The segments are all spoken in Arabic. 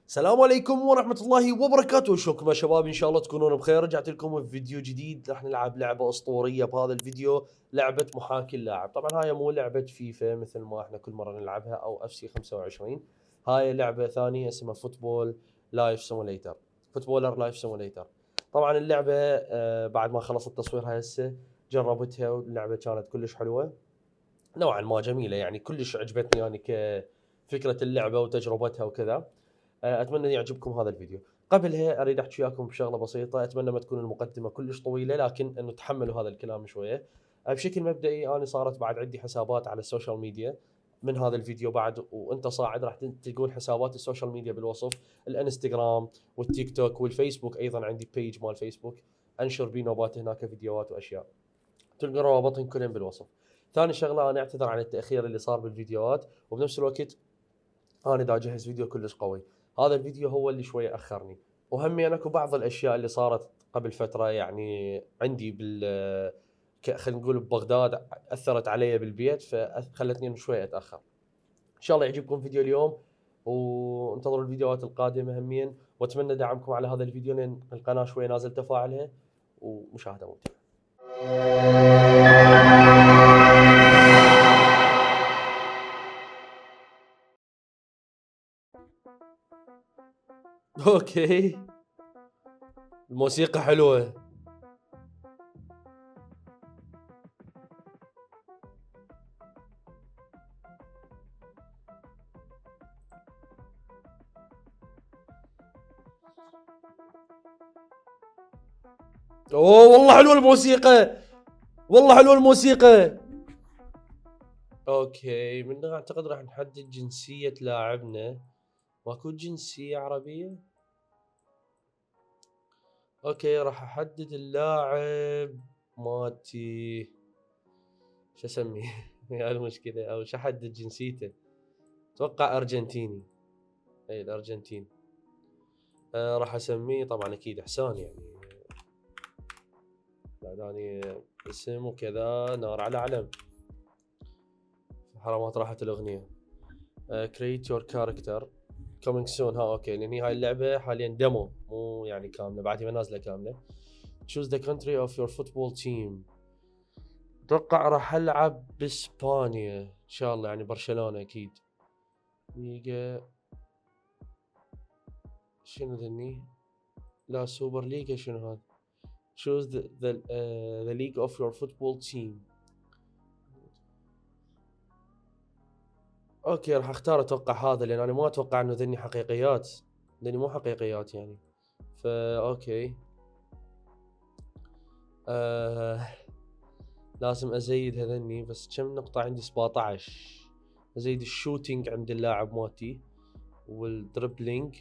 السلام عليكم ورحمة الله وبركاته، شلونكم يا شباب؟ ان شاء الله تكونون بخير. رجعت لكم بفيديو جديد، راح نلعب لعبة اسطورية بهذا الفيديو، لعبة محاكي اللاعب. طبعا هاي مو لعبة فيفا مثل ما احنا كل مرة نلعبها او اف سي 25. هاي لعبة ثانية اسمها فوتبول لايف سيموليتر، فوتبولر لايف سيموليتر. طبعا اللعبة بعد ما خلصت تصويرها هسه جربتها، واللعبة كانت كلش حلوة نوعا ما جميلة، يعني كلش عجبتني يعني كفكرة اللعبة وتجربتها وكذا. اتمنى يعجبكم هذا الفيديو. قبلها اريد احكي وياكم بشغله بسيطه، اتمنى ما تكون المقدمه كلش طويله، لكن انه تحملوا هذا الكلام شويه. بشكل مبدئي انا صارت بعد عندي حسابات على السوشيال ميديا من هذا الفيديو بعد، وانت صاعد راح تلقون حسابات السوشيال ميديا بالوصف: الانستغرام والتيك توك والفيسبوك، ايضا عندي بيج مال فيسبوك انشر بيه نوبات هناك فيديوهات واشياء، تلقون روابطهم كلهم بالوصف. ثاني شغله، انا اعتذر عن التاخير اللي صار بالفيديوهات، وبنفس الوقت انا دا اجهز فيديو كلش قوي. هذا الفيديو هو اللي شويه اخرني، وهمي انا اكو بعض الاشياء اللي صارت قبل فتره يعني عندي خلينا نقول ببغداد اثرت علي بالبيت، فخلتني شويه اتاخر. ان شاء الله يعجبكم فيديو اليوم، وانتظروا الفيديوهات القادمه همين، واتمنى دعمكم على هذا الفيديو لان القناه شويه نازل تفاعلها، ومشاهده ممتعه. اوكي، الموسيقى حلوه. اوه والله حلوه الموسيقى، والله حلوه الموسيقى. اوكي، من هنا اعتقد راح نحدد جنسية لاعبنا. ماكو جنسية عربية. اوكي، راح احدد اللاعب مالتي. شو اسميه؟ هاي المشكلة، او شو احدد جنسيته؟ اتوقع ارجنتيني. اي الارجنتين. راح اسميه طبعا اكيد حسان، يعني يعني اسم وكذا نار على علم. حرامات راحت الاغنية. create your character coming soon. ها اوكي، لان هاي اللعبه حاليا ديمو مو يعني كامله، بعد ما نازله كامله. choose the country of your football team. اتوقع راح العب باسبانيا ان شاء الله، يعني برشلونه اكيد. ليجا شنو ذني؟ لا سوبر ليجا شنو هذا؟ choose the league of your football team. اوكي راح اختار اتوقع هذا، لان انا ما اتوقع انه ذني حقيقيات، ذني مو حقيقيات يعني. فا اوكي. لازم ازيد هذني، بس كم نقطة عندي؟ 17. ازيد الشوتينج عند اللاعب مالتي، والدربلينج،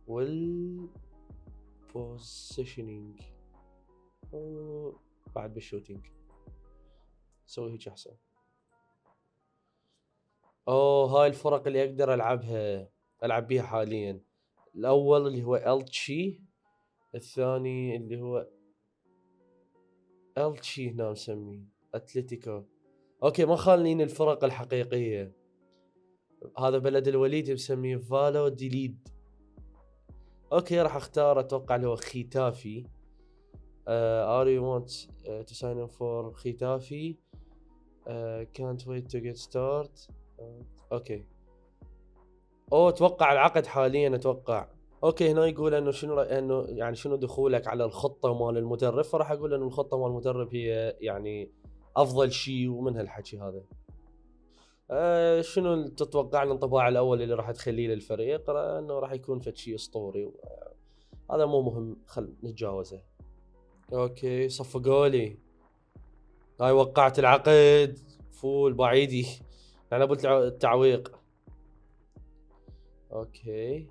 والبوزيشنينج، بعد بالشوتينج سوي هيك احسن. هاي الفرق اللي اقدر العب بيها حاليا. الاول اللي هو التشي، الثاني اللي هو التشي هنا مسميه اتلتيكو. اوكي ما خالين الفرق الحقيقية. هذا بلد الوليد مسميه فالو ديليد. اوكي راح اختار اتوقع اللي هو ختافي. are you want to sign in for ختافي. can't wait to get start. اوكي. اتوقع العقد حاليا اتوقع. اوكي هنا يقول انه شنو، انه يعني شنو دخولك على الخطة مال المدرب، فراح اقول انه الخطة مال المدرب هي يعني افضل شيء، ومن هالحكي هذا. شنو تتوقع الانطباع الاول اللي راح تخليه للفريق؟ انه راح يكون فد شيء اسطوري. هذا مو مهم، خل نتجاوزه. اوكي صفقوا لي. هاي وقعت العقد فول بعيدي، يعني ابو التعويق. اوكي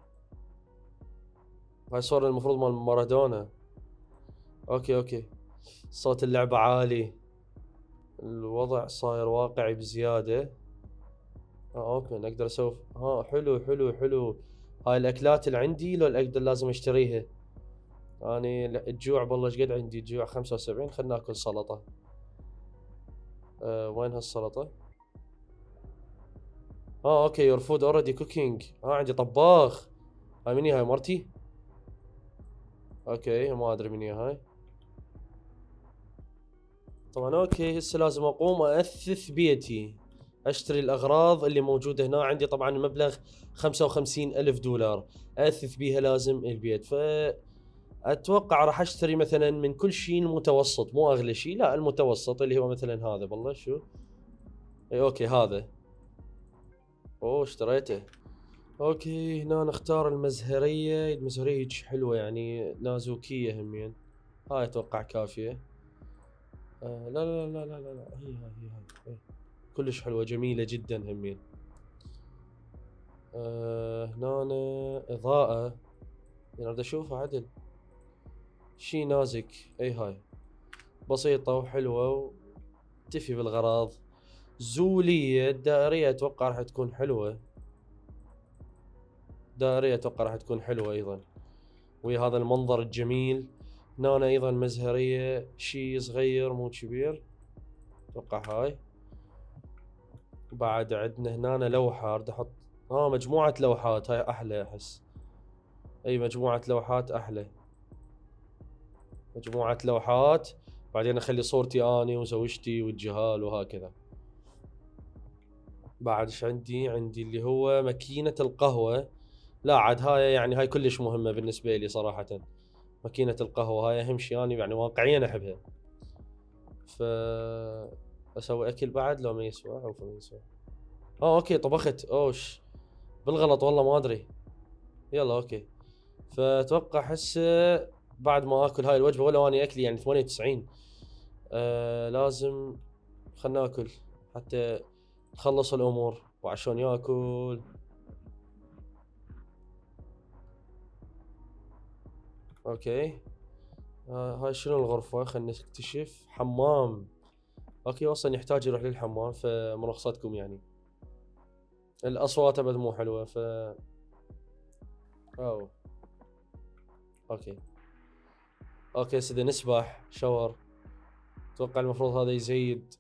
هاي صورة المفروض مال مارادونا. اوكي صوت اللعبة عالي، الوضع صاير واقعي بزيادة. اوكي اقدر اسوي. حلو. هاي الاكلات اللي عندي لو اقدر لازم اشتريها. اني الجوع والله ايش قد عندي؟ الجوع 75. خلنا ناكل سلطة. وين هالسلطة؟ اوكي يور فود اوريدي كوكينج. عندي طباخ. هاي مني؟ هاي مرتي. اوكي ما ادري مني هاي. طبعا اوكي هسه لازم اقوم اثث بيتي، اشتري الاغراض اللي موجودة هنا. عندي طبعا مبلغ 55,000 دولار اثث بيها لازم البيت. اتوقع راح اشتري مثلا من كل شيء المتوسط، مو اغلى شيء، لا المتوسط اللي هو مثلا هذا. والله شو اي اوكي هذا. اوه اشتريته. اوكي هنا نختار المزهرية. المزهرية هيك حلوة يعني نازوكية همين. هاي اتوقع كافية. لا لا لا لا لا لا هي كلش حلوة جميلة جدا همين. هنا اضاءة يعني بدي اشوفها عدل. شي نازك. اي هاي بسيطة وحلوة وتفي بالغراض. زولية الدائرية اتوقع راح تكون حلوة. دائرية اتوقع راح تكون حلوة ايضا، ويا هذا المنظر الجميل. هنا ايضا مزهرية شي صغير مو كبير اتوقع هاي. بعد عندنا هنا لوحة بدي احط. مجموعة لوحات هاي احلى احس. اي مجموعة لوحات احلى. مجموعة لوحات بعدين اخلي صورتي اني وزوجتي والجهال وهكذا. بعد ايش عندي اللي هو ماكينة القهوة. لا عاد هاي يعني هاي كلش مهمة بالنسبة لي صراحة. ماكينة القهوة هاي اهم شيء اني يعني واقعيا احبها. ف اسوي اكل بعد لو ما يسوى او ما يسوى. اوكي طبخت اوش بالغلط والله ما ادري. يلا اوكي. فاتوقع هسه بعد ما اكل هاي الوجبة، ولو اني اكلي يعني 98. لازم خلنا ناكل حتى نخلص الامور وعشان ياكل. اوكي هاي شنو الغرفة؟ خلنا نكتشف. حمام. اوكي اصلا يحتاج يروح للحمام فمرخصتكم يعني. الاصوات ابد مو حلوة أو. اوكي سيدي نسبح شاور. اتوقع المفروض هذا يزيد.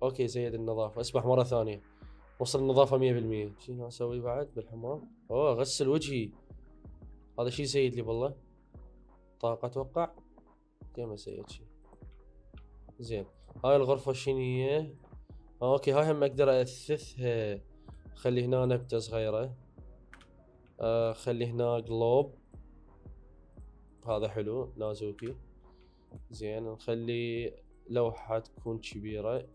اوكي زيد النظافة. اسبح مرة ثانية وصل النظافة 100%. شنو اسوي بعد بالحمام؟ غسل وجهي. هذا شي زيد لي والله. طاقة اتوقع. ما زيد شي. زين هاي الغرفة شنو هي؟ اوكي هاي هم اقدر اثثها. خلي هنا نبتة صغيرة. خلي هنا جلوب. هذا حلو نازوكي. زين نخلي لوحة تكون كبيرة.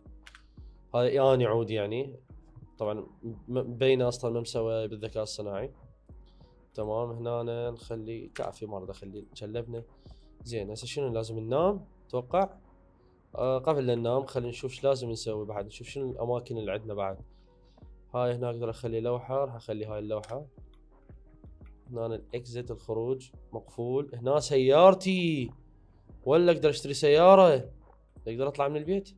هذا يعني عود يعني. طبعا مبينه اصلا مسوى بالذكاء الصناعي. تمام هنا نخلي كافي ما اريد اخلي جلبنا. زين هسه شنو لازم ننام اتوقع. قبل لا ننام خلينا نشوف ايش لازم نسوي بعد، نشوف شنو الاماكن اللي عندنا بعد. هاي هنا اقدر اخلي لوحة، راح اخلي هاي اللوحة. هنا الاكزت الخروج مقفول. هنا سيارتي، ولا اقدر اشتري سيارة؟ اقدر اطلع من البيت؟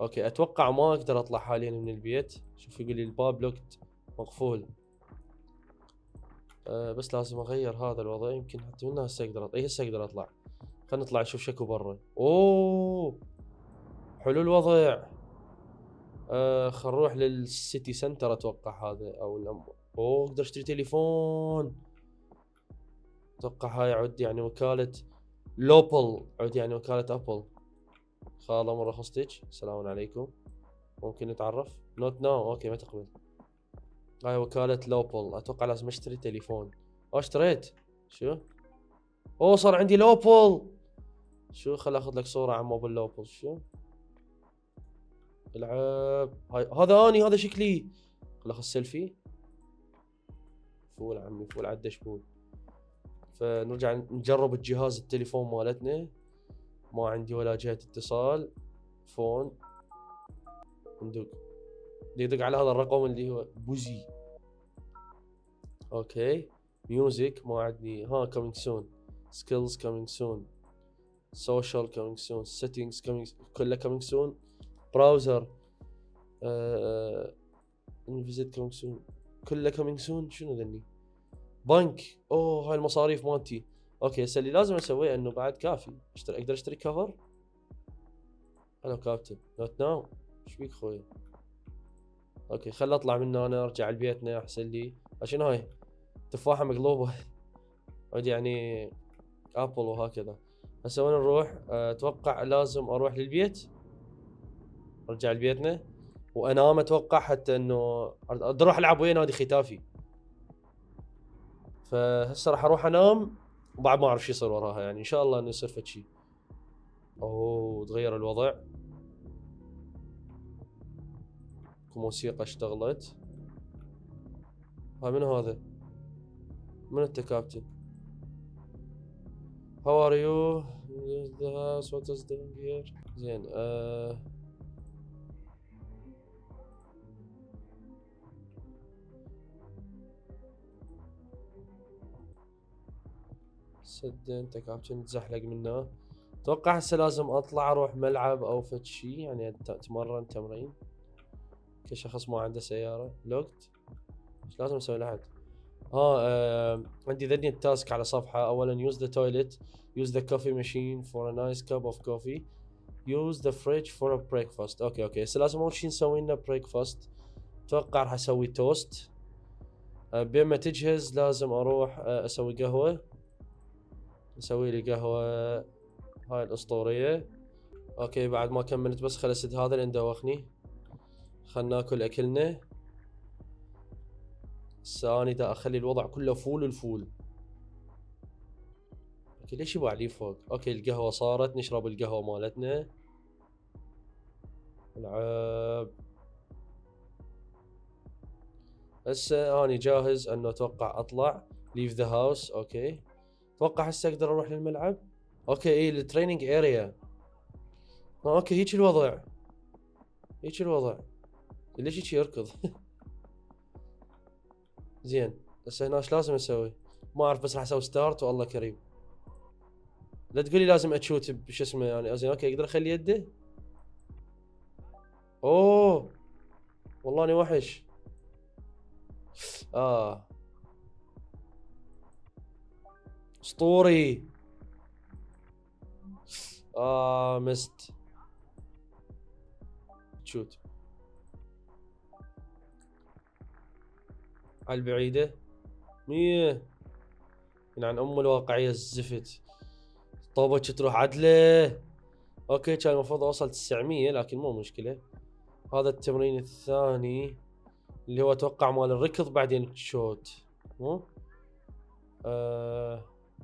اوكي اتوقع ما اقدر اطلع حاليا من البيت. شوف يقول لي الباب لوكت مقفول. بس لازم اغير هذا الوضع. يمكن حتى منها هسه اقدر اطلع. هسه اقدر اطلع. خلينا نطلع نشوف شكو برا. اوه حلو الوضع. خل نروح للسيتي سنتر اتوقع هذا او اقدر اشتري تليفون. اتوقع هاي عد يعني وكالة لوبل، عد يعني وكالة ابل. خاله مرة رخصتك السلام عليكم. ممكن نتعرف؟ نوت ناو. اوكي ما تقبل. هاي وكالة لوبل. اتوقع لازم اشتري تليفون. اشتريت. شو؟ صار عندي لوبل. شو خل اخذ لك صورة عن موبل لوبل. شو العب هاي. هذا اني هذا شكلي. خل اخذ سيلفي. فول عمي فول على الدشبول. فنرجع نجرب الجهاز التليفون مالتنا. ما عندي ولا جهة اتصال. فون ندق. يدق على هذا الرقم اللي هو بوزي. اوكي ميوزك ما عندي. coming soon. skills coming soon. social coming soon. settings coming كله coming soon. براوزر visit coming soon. كله coming soon. شنو ذني؟ بنك. هاي المصاريف مالتي. اوكي هسه اللي لازم اسويه انه بعد كافي اقدر اشتري كفر. هلا كابتن نوت ناو. ايش بيك خوي؟ اوكي خل اطلع من هنا ارجع لبيتنا احسن لي. شنو هاي؟ تفاحة مقلوبة. عاد يعني ابل وهكذا. هسه وين نروح؟ اتوقع لازم اروح للبيت، ارجع لبيتنا وانام اتوقع، حتى انه اروح العب ويا نادي ختافي. فهسه راح اروح انام وبعد ما اعرف شو يصير وراها، يعني ان شاء الله انه يصير فد شيء. اوه تغير الوضع، موسيقى اشتغلت. ها من هذا؟ من انت كابتن؟ How are you? The house, what is doing here? زين سد انت كابتن تزحلق منه. اتوقع هسه لازم اطلع اروح ملعب او فد شي، يعني اتمرن تمرين كشخص ما عنده سيارة لوكت. ايش لازم اسوي لحد؟ عندي ذني التاسك على صفحة. اولا use the toilet, use the coffee machine for a nice cup of coffee, use the fridge for a breakfast. اوكي هسه لازم اول شي نسوي لنا breakfast. اتوقع راح اسوي توست. بين ما تجهز لازم اروح اسوي قهوة، اسوي لي قهوة هاي الاسطورية. اوكي بعد ما كملت بس خل اسد هذا لان دوخني. خلنا ناكل اكلنا. هسه اني دا اخلي الوضع كله فول الفول. اوكي ليش يبغى عليه فوق؟ اوكي القهوة صارت، نشرب القهوة مالتنا. العب. هسه اني جاهز انه اتوقع اطلع leave the house. اوكي اتوقع هسه اقدر اروح للملعب. اوكي اي التريننج اريا. اوكي هيك الوضع، هيك الوضع. ليش هيك يركض؟ زين هسه هنا ايش لازم اسوي؟ ما اعرف بس راح اسوي ستارت والله كريم. لا تقولي لازم اتشوت بش اسمه يعني. زين اوكي اقدر اخلي يده. اوه والله اني وحش. اسطوري. مست. شوت على البعيدة 100 من عن ام الواقعية الزفت. طوبة تروح عدلة. اوكي كان المفروض اوصل 900 لكن مو مشكلة. هذا التمرين الثاني اللي هو اتوقع مال الركض بعدين تشوت مو؟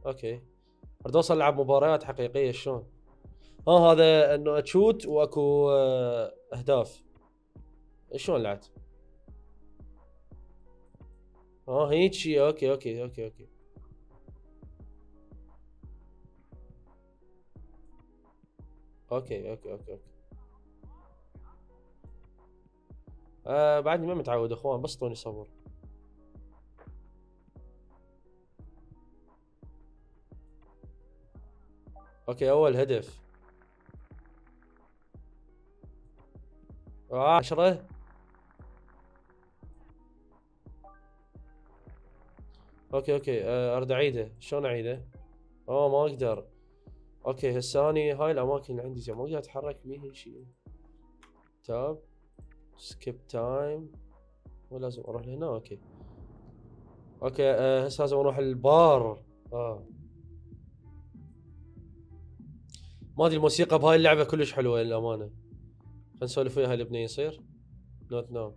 اوكي اريد اوصل العب مباريات حقيقية شلون؟ هذا انه اتشوت واكو اهداف. شلون لعبت؟ هيك شيء. اوكي بعدني ما متعود اخوان، بس طوني صبر. اوكي اول هدف 10. اوكي اريد اعيده. شلون اعيده؟ ما اقدر. اوكي هسه اني هاي الاماكن اللي عندي ما اقدر اتحرك بيها شيء. تاب سكيب تايم ولازم اروح لهنا. اوكي هسه لازم اروح البار. ما ادري الموسيقى بهاي اللعبه كلش حلوه للامانه. خلينا نسولف ويا هاي البنيه يصير. نوت نو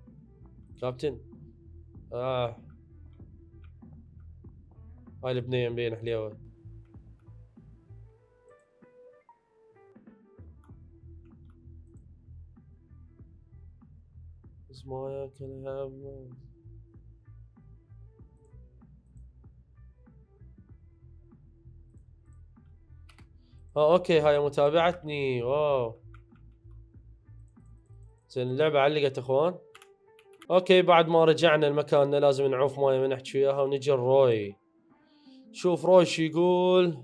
كابتن. هاي البنيه مبين حليوه. اسمها كلام. اوكي هاي متابعتني. واو زين اللعبة علقت اخوان. اوكي بعد ما رجعنا لمكاننا لازم نعوف مويه ونحكي وياها ونجي الروي. شوف روي شو يقول.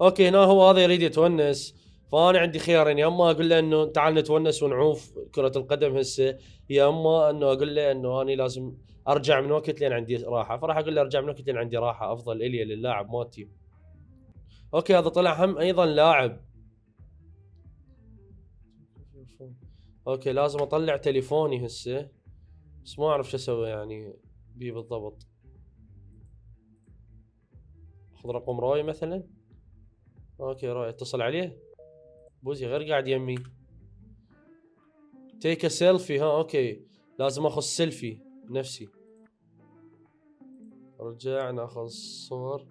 اوكي هنا هو هذا يريد يتونس، فانا عندي خيارين، يا اما اقول له انه تعال نتونس ونعوف كرة القدم هسه، يا اما انه اقول له انه اني لازم ارجع من وقت لين عندي راحة. فراح اقول له ارجع من وقت لين عندي راحة افضل الي للاعب مالتي. اوكي هذا طلع هم ايضا لاعب. اوكي لازم اطلع تليفوني هسه. بس ما اعرف شو اسوي يعني بيه بالضبط. اخذ رقم راي مثلا. اوكي راي، اتصل عليه. بوزي غير قاعد يمي. تيك سيلفي، ها اوكي. لازم اخذ سيلفي نفسي. رجع ناخذ صور.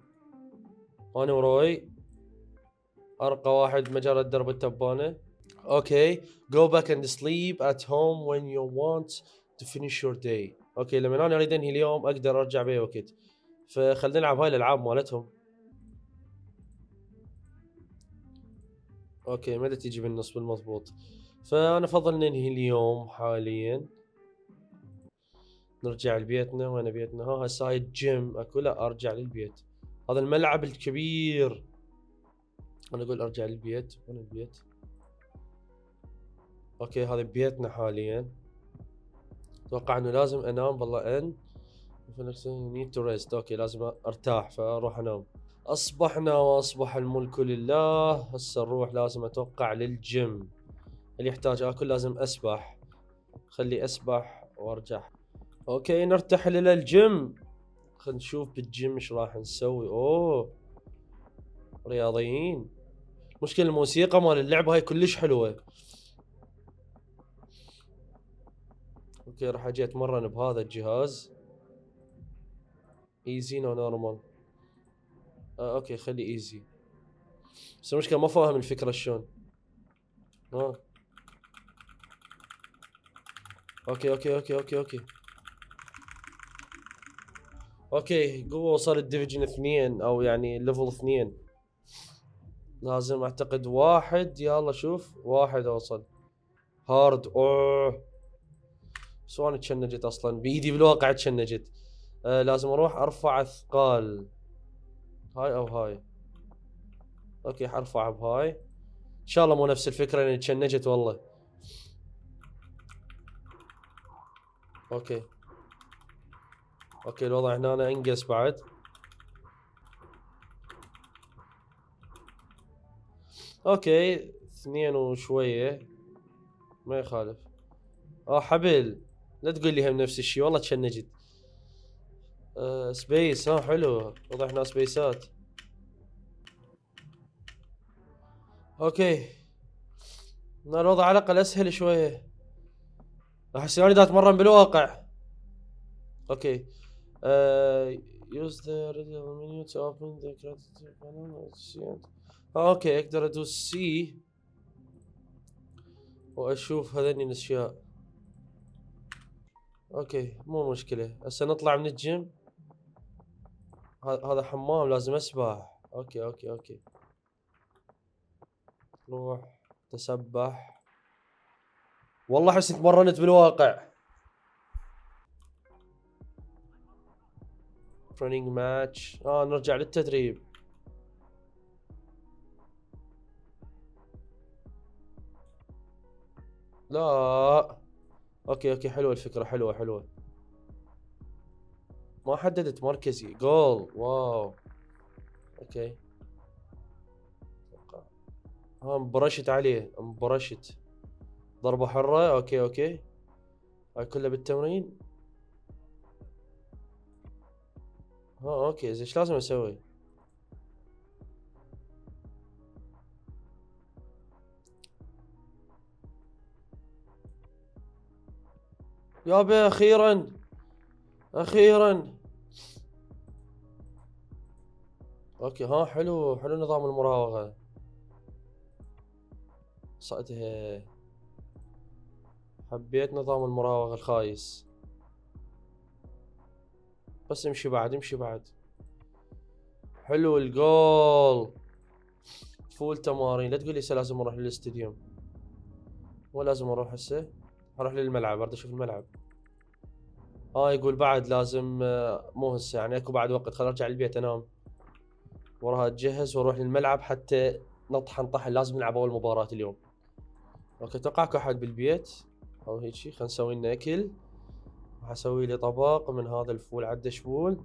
انا وراي ارقى واحد مجرة درب التبانة. اوكي. go back and sleep at home when you want to finish your day. اوكي لما انا اريد انهي اليوم اقدر ارجع باي وقت. فخلنا نلعب هاي الالعاب مالتهم. اوكي متى تيجي بالنص بالمضبوط. فانا افضل ننهي اليوم حاليا. نرجع لبيتنا. وين بيتنا؟ ها هسه هاي الجيم اكو. لا ارجع للبيت. هذا الملعب الكبير. انا اقول ارجع للبيت. وين البيت؟ اوكي هذا بيتنا حاليا. اتوقع انه لازم انام والله. ان need to rest. اوكي لازم ارتاح فاروح انام. اصبحنا واصبح الملك لله. هسه نروح لازم اتوقع للجيم. اللي يحتاج اكل لازم اسبح. خلي اسبح وارجع. اوكي نرتحل الى الجيم. خلينا نشوف بالجيم ايش راح نسوي. اوه رياضيين. مشكلة الموسيقى مال اللعبة هاي كلش حلوة. اوكي راح اجي اتمرن بهذا الجهاز. ايزي نو نورمال. اوكي خلي ايزي. بس المشكلة ما فاهم الفكرة شلون. اوكي اوكي اوكي اوكي اوكي اوكي قوة وصل الديفيجن 2 او يعني ليفل 2. لازم اعتقد واحد. يلا شوف واحد اوصل. هارد. اوه سواني تشنجت اصلا بايدي بالواقع تشنجت. لازم اروح ارفع اثقال. هاي او هاي. اوكي حرفع بهاي. ان شاء الله مو نفس الفكرة لاني تشنجت والله. اوكي اوكي الوضع هنا أنا انقص بعد. اوكي 2 وشوية ما يخالف. حبل. لا تقول لي هم نفس الشيء والله تشنجت. سبيس. حلو واضح هنا سبيسات. اوكي الوضع على الاقل اسهل شوية. احس اني دا اتمرن بالواقع. اوكي use the radial menu to open the creative panel. اوكي اقدر ادوس سي واشوف هذني الاشياء. اوكي مو مشكلة. هسه نطلع من الجيم. هذا حمام لازم اسبح. اوكي اوكي اوكي روح تسبح. والله احس تمرنت بالواقع. رننج ماتش. نرجع للتدريب. لا اوكي اوكي حلوة الفكرة. حلوة حلوة. ما حددت مركزي. جول. واو اوكي. مبرشت عليه. مبرشت. ضربة حرة. اوكي اوكي هاي كلها بالتمرين. اوكي ايش لازم اسوي؟ يابا اخيرا اخيرا. اوكي حلو حلو نظام المراوغة. صدها. حبيت نظام المراوغة الخايس. بس امشي بعد امشي بعد. حلو الجول. فول تمارين. لا تقول لي هسه لازم اروح للاستديوم. مو لازم اروح هسه. اروح للملعب اريد اشوف الملعب. يقول بعد لازم مو هسه يعني اكو بعد وقت. خل ارجع البيت انام وراها اتجهز واروح للملعب حتى نطحن طحن. لازم نلعب اول مباراة اليوم. اوكي اتوقع اكو احد بالبيت او هيك شيء. خلينا نسوي لنا اكل. راح اسوي لي طبق من هذا الفول عدش فول.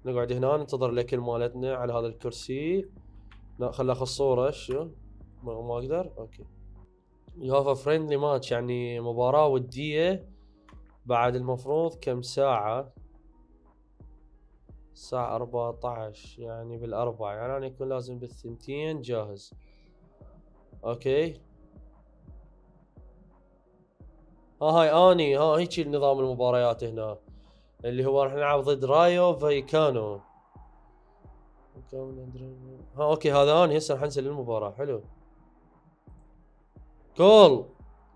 نقعد هنا ننتظر الاكل مالتنا على هذا الكرسي. خل اخذ صورة. شو ما اقدر. اوكي يو هاف ا فريندلي ماتش يعني مباراة ودية بعد المفروض كم ساعة؟ الساعة 14 يعني بالأربعة، يعني أنا يكون لازم بالثنتين جاهز. أوكي. هاي أني هيجي نظام المباريات هنا، اللي هو راح نلعب ضد رايو فايكانو. اوكي هذا اني هسه راح انزل المباراة. حلو. جول.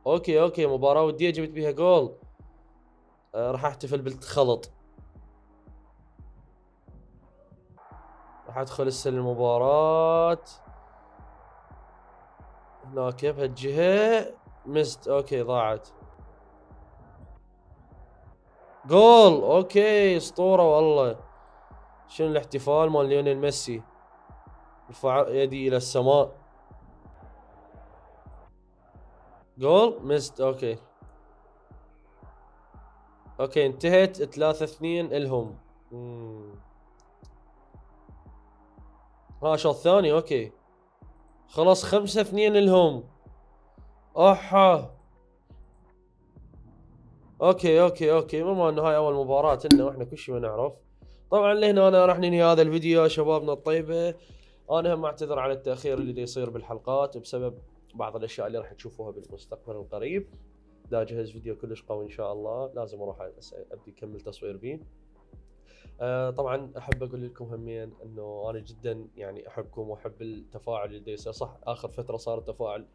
اوكي مباراة ودية جبت بيها جول. راح احتفل بالتخلط. راح ادخل هسه المباراة هناك بهالجهة. مست. اوكي ضاعت. جول. اوكي اسطورة والله. شنو الاحتفال مال ليونيل ميسي؟ رفع يدي الى السماء. جول. مست. اوكي انتهت 3-2 الهم. شوط ثاني. اوكي خلاص 5-2 الهم. احا. اوكي بما انه هاي اول مباراة لنا واحنا كل شيء ما نعرف. طبعا لهنا انا راح ننهي هذا الفيديو يا شبابنا الطيبة. انا هم اعتذر على التأخير اللي يصير بالحلقات بسبب بعض الاشياء اللي راح تشوفوها بالمستقبل القريب. دا اجهز فيديو كلش قوي ان شاء الله، لازم اروح ابدي اكمل تصوير بيه. طبعا احب اقول لكم همين انه انا جدا يعني احبكم واحب التفاعل اللي يصير. صح اخر فترة صار التفاعل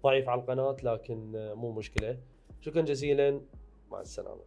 ضعيف على القناة، لكن مو مشكلة. شكرا جزيلا، مع السلامة.